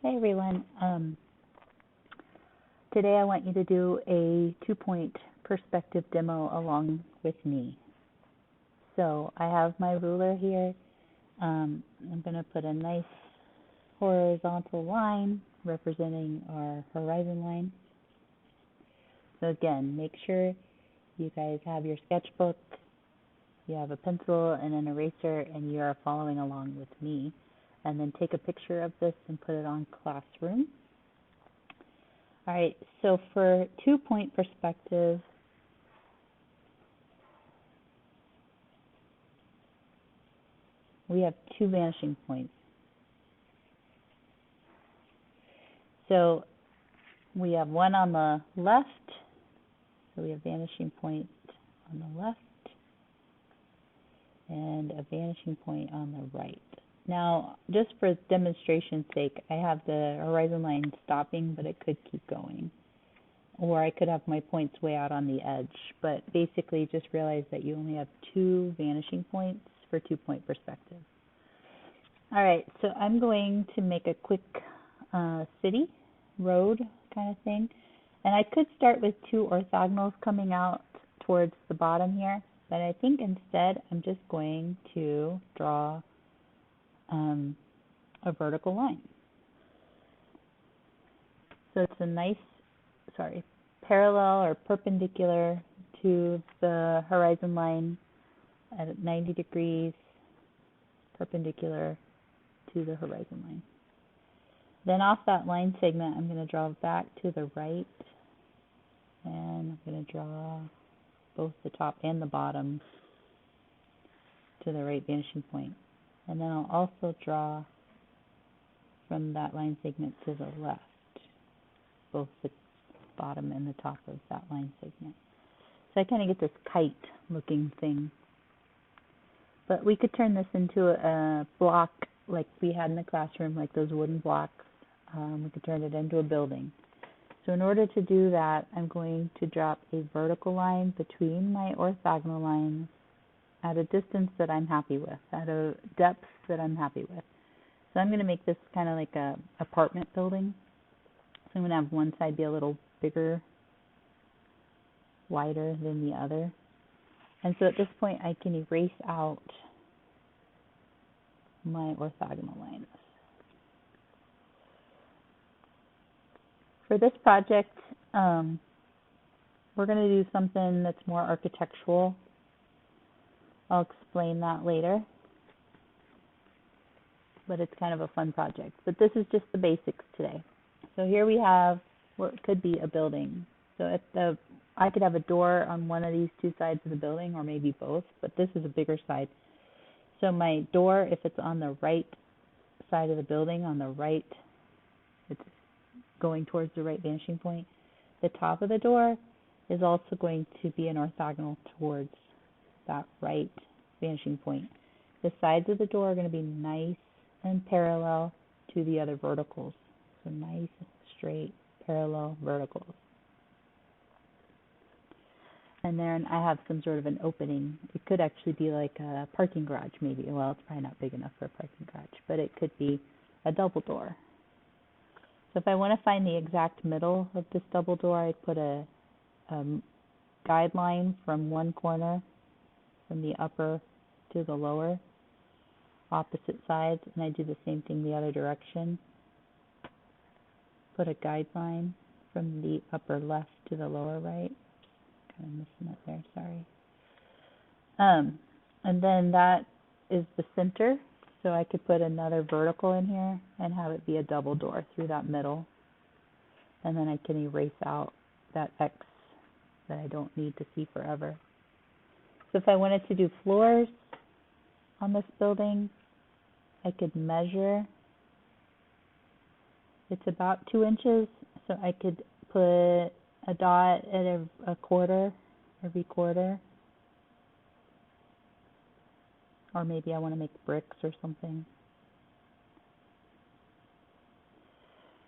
Hey everyone. Today I want you to do a 2-point perspective demo along with me. So I have my ruler here. I'm going to put a nice horizontal line representing our horizon line. So again, make sure you guys have your sketchbook, you have a pencil and an eraser, and you are following along with me. And then take a picture of this and put it on Classroom. All right, so for 2-point perspective, we have 2 vanishing points. So we have one on the left, so we have vanishing point on the left, and a vanishing point on the right. Now, just for demonstration's sake, I have the horizon line stopping, but it could keep going. Or I could have my points way out on the edge. But basically, just realize that you only have 2 vanishing points for 2-point perspective. All right, so I'm going to make a quick city, road kind of thing. And I could start with 2 orthogonals coming out towards the bottom here. But I think instead, I'm just going to draw a vertical line. So it's a nice, parallel or perpendicular to the horizon line at 90 degrees, perpendicular to the horizon line. Then off that line segment, I'm going to draw back to the right, and I'm going to draw both the top and the bottom to the right vanishing point. And then I'll also draw from that line segment to the left, both the bottom and the top of that line segment. So I kind of get this kite looking thing. But we could turn this into a block like we had in the classroom, like those wooden blocks. We could turn it into a building. So in order to do that, I'm going to drop a vertical line between my orthogonal lines at a distance that I'm happy with, at a depth that I'm happy with. So I'm going to make this kind of like a apartment building. So I'm going to have one side be a little bigger, wider than the other. And so at this point I can erase out my orthogonal lines. For this project, we're going to do something that's more architectural. I'll explain that later, but it's kind of a fun project. But this is just the basics today. So here we have what could be a building. So I could have a door on one of these 2 sides of the building, or maybe both, but this is a bigger side. So my door, if it's on the right side of the building, on the right, it's going towards the right vanishing point, the top of the door is also going to be an orthogonal towards that right vanishing point. The sides of the door are going to be nice and parallel to the other verticals. So nice, straight, parallel verticals. And then I have some sort of an opening. It could actually be like a parking garage maybe. Well, it's probably not big enough for a parking garage, but it could be a double door. So if I want to find the exact middle of this double door, I put a guideline from one corner, from the upper to the lower, opposite sides, and I do the same thing the other direction. Put a guideline from the upper left to the lower right. Kind of missing it there, sorry. And then that is the center, so I could put another vertical in here and have it be a double door through that middle. And then I can erase out that X that I don't need to see forever. So if I wanted to do floors on this building, I could measure. It's about 2 inches, so I could put a dot at a quarter, every quarter. Or maybe I want to make bricks or something.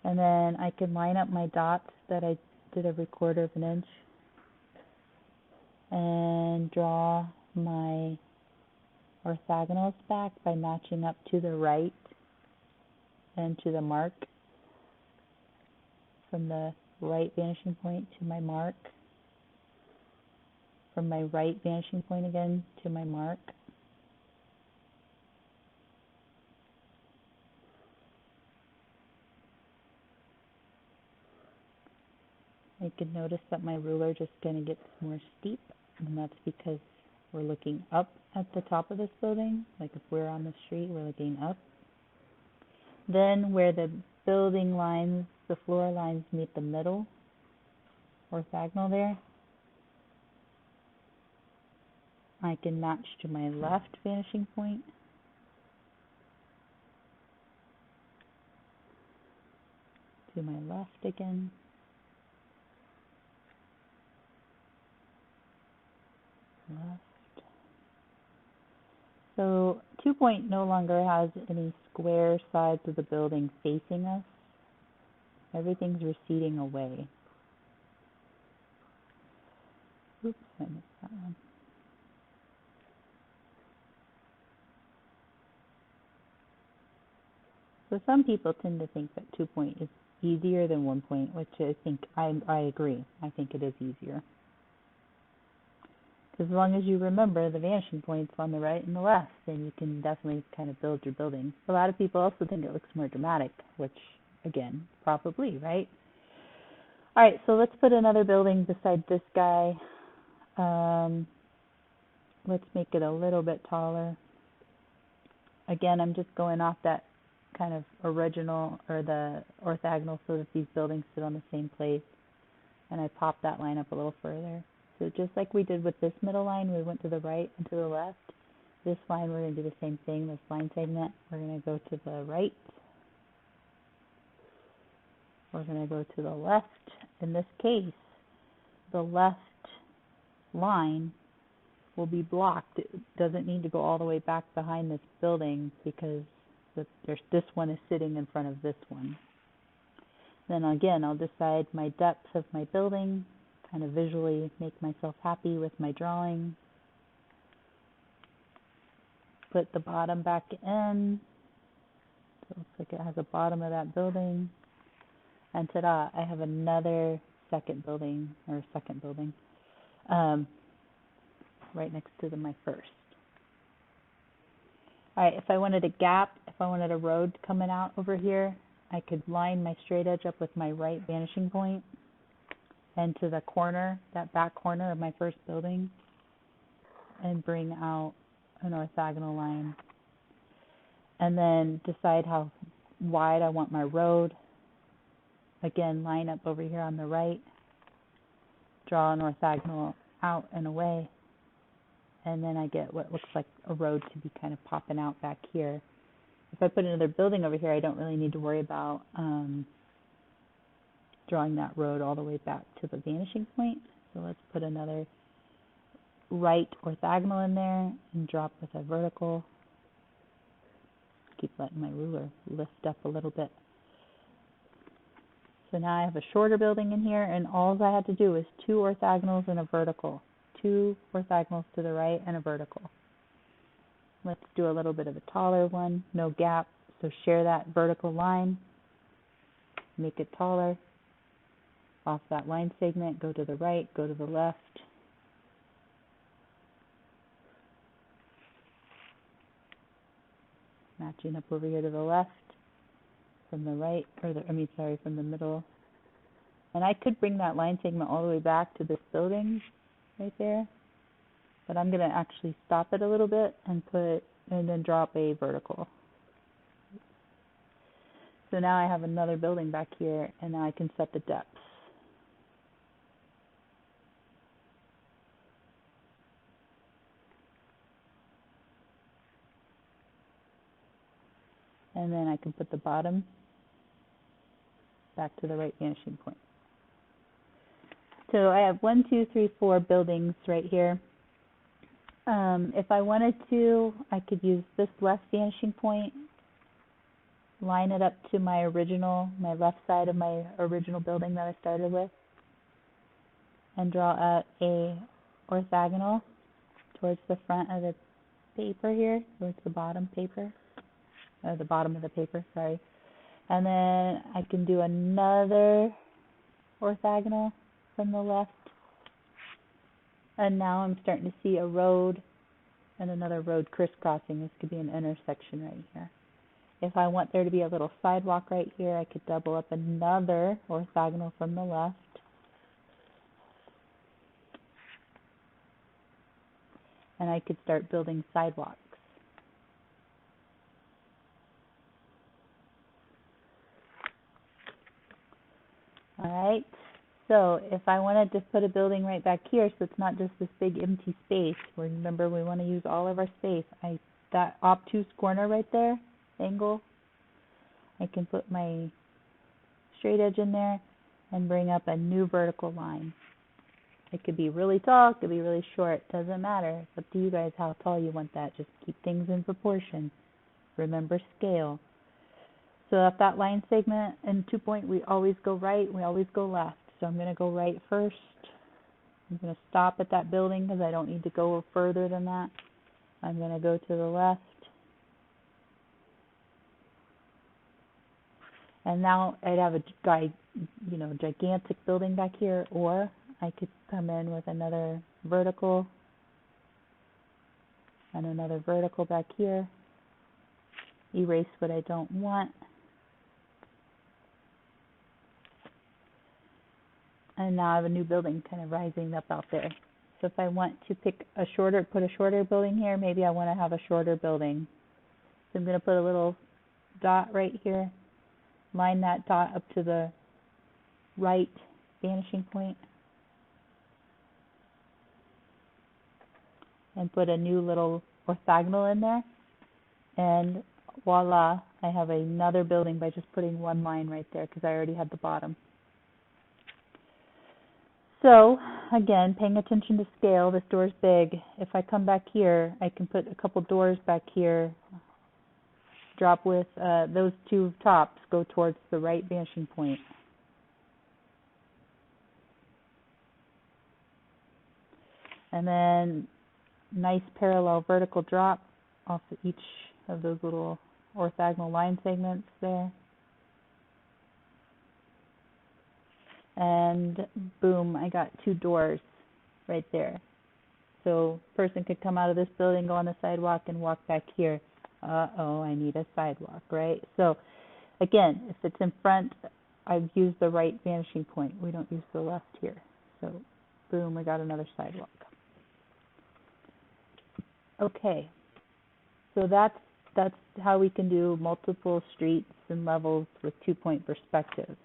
And then I can line up my dots that I did every quarter of an inch and draw my orthogonals back by matching up to the right and to the mark. from the right vanishing point to my mark, from my right vanishing point again to my mark. You can notice that my ruler just kind of gets more steep, and that's because we're looking up at the top of this building. Like if we're on the street, we're looking up. Then where the building lines, the floor lines meet the middle, orthogonal there, I can match to my left vanishing point. To my left again. Left. So 2 point no longer has any square sides of the building facing us. Everything's receding away. Oops, I missed that one. So some people tend to think that 2 point is easier than 1 point, which I think I agree. I think it is easier. Because as long as you remember the vanishing points on the right and the left, then you can definitely kind of build your building. A lot of people also think it looks more dramatic, which, again, probably, right? All right, so let's put another building beside this guy. Let's make it a little bit taller. Again, I'm just going off that kind of original or the orthogonal so that these buildings sit on the same place. And I pop that line up a little further. So just like we did with this middle line, we went to the right and to the left. This line, we're going to do the same thing. This line segment, we're going to go to the right. We're going to go to the left. In this case, the left line will be blocked. It doesn't need to go all the way back behind this building because this one is sitting in front of this one. Then again, I'll decide my depth of my building, kind of visually make myself happy with my drawing. Put the bottom back in. So it looks like it has a bottom of that building. And ta-da, I have another second building, right next to my first. All right, if I wanted a gap, if I wanted a road coming out over here, I could line my straight edge up with my right vanishing point and to the corner, that back corner of my first building, and bring out an orthogonal line. And then decide how wide I want my road. Again, line up over here on the right, draw an orthogonal out and away, and then I get what looks like a road to be kind of popping out back here. If I put another building over here, I don't really need to worry about drawing that road all the way back to the vanishing point. So let's put another right orthogonal in there and drop with a vertical. Keep letting my ruler lift up a little bit. So now I have a shorter building in here, and all I had to do is 2 orthogonals and a vertical. 2 orthogonals to the right and a vertical. Let's do a little bit of a taller one, no gap. So share that vertical line, make it taller. Off that line segment, go to the right, go to the left. Matching up over here to the left, from the right, from the middle. And I could bring that line segment all the way back to this building right there. But I'm going to actually stop it a little bit and then drop a vertical. So now I have another building back here, and now I can set the depth. And then I can put the bottom back to the right vanishing point. So I have 1, 2, 3, 4 buildings right here. If I wanted to, I could use this left vanishing point, line it up to my left side of my original building that I started with, and draw out a orthogonal towards the front of the paper here, towards the bottom of the paper, sorry. And then I can do another orthogonal from the left. And now I'm starting to see a road and another road crisscrossing. This could be an intersection right here. If I want there to be a little sidewalk right here, I could double up another orthogonal from the left. And I could start building sidewalks. Alright, so if I wanted to put a building right back here so it's not just this big empty space, remember we want to use all of our space, that obtuse corner right there, angle, I can put my straight edge in there and bring up a new vertical line. It could be really tall, it could be really short, doesn't matter. It's up to you guys how tall you want that. Just keep things in proportion. Remember scale. So if that line segment and 2 point, we always go right, we always go left. So I'm going to go right first. I'm going to stop at that building because I don't need to go further than that. I'm going to go to the left. And now I'd have a gigantic building back here, or I could come in with another vertical and another vertical back here. Erase what I don't want. And now I have a new building kind of rising up out there. So if I want to put a shorter building here, maybe I want to have a shorter building. So I'm going to put a little dot right here. Line that dot up to the right vanishing point. And put a new little orthogonal in there. And voila, I have another building by just putting one line right there because I already had the bottom. So, again, paying attention to scale, this door's big. If I come back here, I can put a couple doors back here. Drop with those two tops go towards the right vanishing point. And then nice parallel vertical drop off of each of those little orthogonal line segments there. And boom, I got two doors right there. So a person could come out of this building, go on the sidewalk, and walk back here. Uh-oh, I need a sidewalk, right? So again, if it's in front, I've used the right vanishing point. We don't use the left here. So boom, we got another sidewalk. Okay, so that's how we can do multiple streets and levels with 2-point perspective.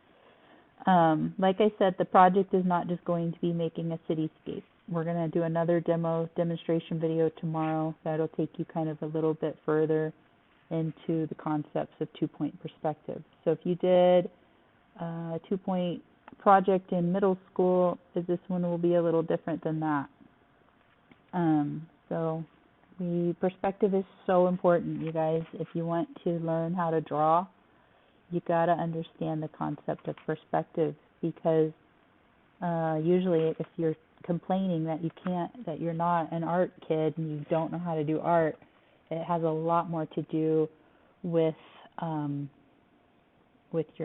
Like I said, the project is not just going to be making a cityscape. We're going to do another demonstration video tomorrow that'll take you kind of a little bit further into the concepts of 2-point perspective. So if you did a 2-point project in middle school, this one will be a little different than that. So the perspective is so important, you guys. If you want to learn how to draw, you got to understand the concept of perspective, because usually if you're complaining that you're not an art kid and you don't know how to do art, it has a lot more to do with your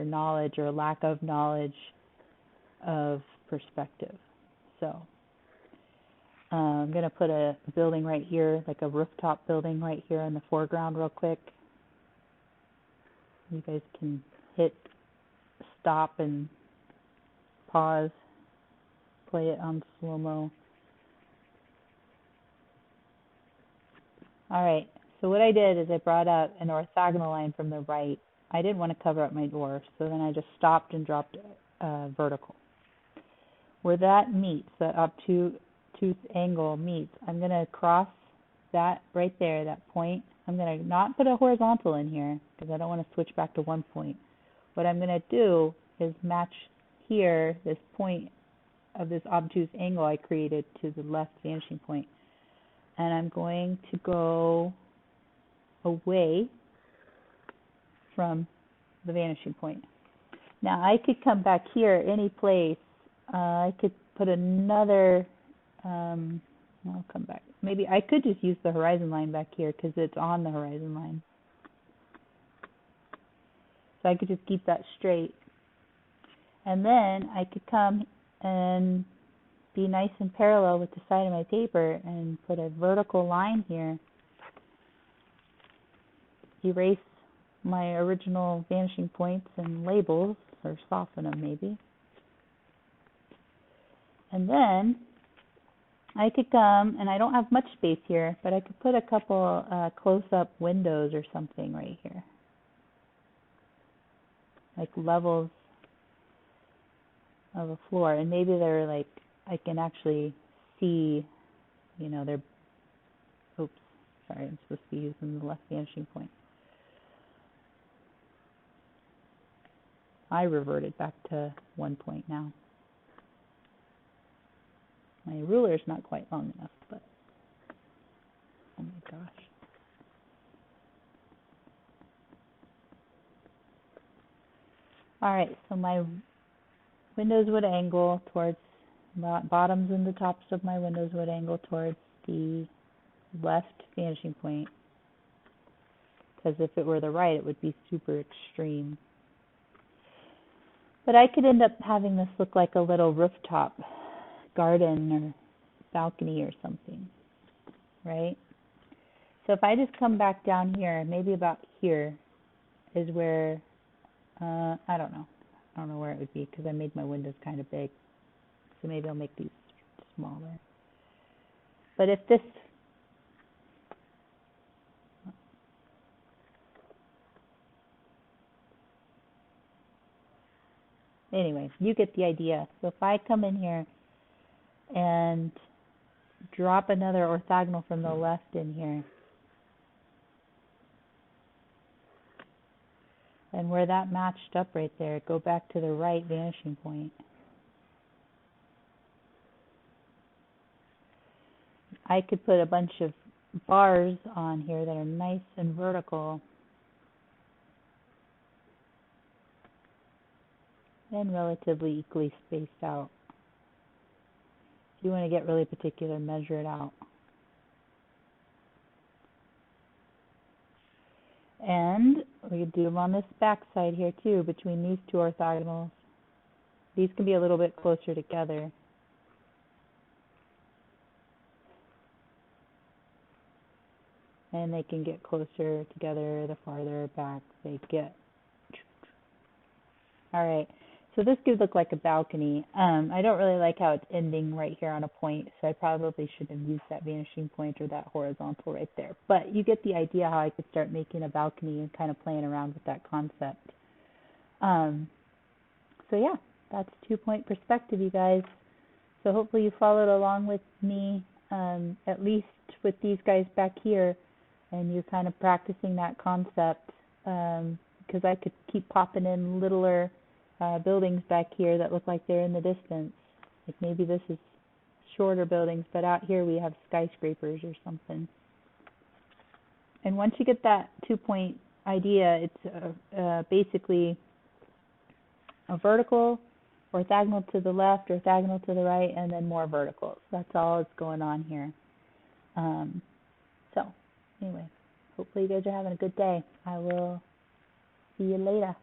knowledge or lack of knowledge of perspective. So I'm going to put a building right here, like a rooftop building right here in the foreground real quick. You guys can hit stop and pause, play it on slow-mo. Alright, so what I did is I brought out an orthogonal line from the right. I didn't want to cover up my door, so then I just stopped and dropped vertical. Where that meets, the obtuse angle meets, I'm going to cross that right there, that point. I'm going to not put a horizontal in here because I don't want to switch back to one point. What I'm going to do is match here this point of this obtuse angle I created to the left vanishing point. And I'm going to go away from the vanishing point. Now I could come back here any place. I could put another, I'll come back. Maybe I could just use the horizon line back here because it's on the horizon line. So I could just keep that straight. And then I could come and be nice and parallel with the side of my paper and put a vertical line here. Erase my original vanishing points and labels, or soften them maybe. And then I could come, and I don't have much space here, but I could put a couple close-up windows or something right here. Like levels of a floor. And maybe they're like, I can actually see, you know, they're, oops, sorry, I'm supposed to be using the left vanishing point. I reverted back to 1 point now. My ruler's not quite long enough, but oh my gosh. All right, so my windows would angle towards, bottoms and the tops of my windows would angle towards the left vanishing point. Because if it were the right, it would be super extreme. But I could end up having this look like a little rooftop garden or balcony or something, right? So if I just come back down here, maybe about here is where, I don't know where it would be because I made my windows kind of big. So maybe I'll make these smaller. But if this, anyway, you get the idea. So if I come in here and drop another orthogonal from the left in here, and where that matched up right there, go back to the right vanishing point. I could put a bunch of bars on here that are nice and vertical and relatively equally spaced out. If you want to get really particular, measure it out. And we could do them on this back side here too, between these two orthogonals. These can be a little bit closer together. And they can get closer together the farther back they get. All right, so this could look like a balcony. I don't really like how it's ending right here on a point, so I probably shouldn't have used that vanishing point or that horizontal right there. But you get the idea how I could start making a balcony and kind of playing around with that concept. So yeah, that's 2-point perspective, you guys. So hopefully you followed along with me, at least with these guys back here, and you're kind of practicing that concept, because I could keep popping in littler buildings back here that look like they're in the distance. Like maybe this is shorter buildings, but out here we have skyscrapers or something. And once you get that 2-point idea, it's basically a vertical, orthogonal to the left, orthogonal to the right, and then more verticals. That's all that's going on here. So anyway, hopefully you guys are having a good day. I will see you later.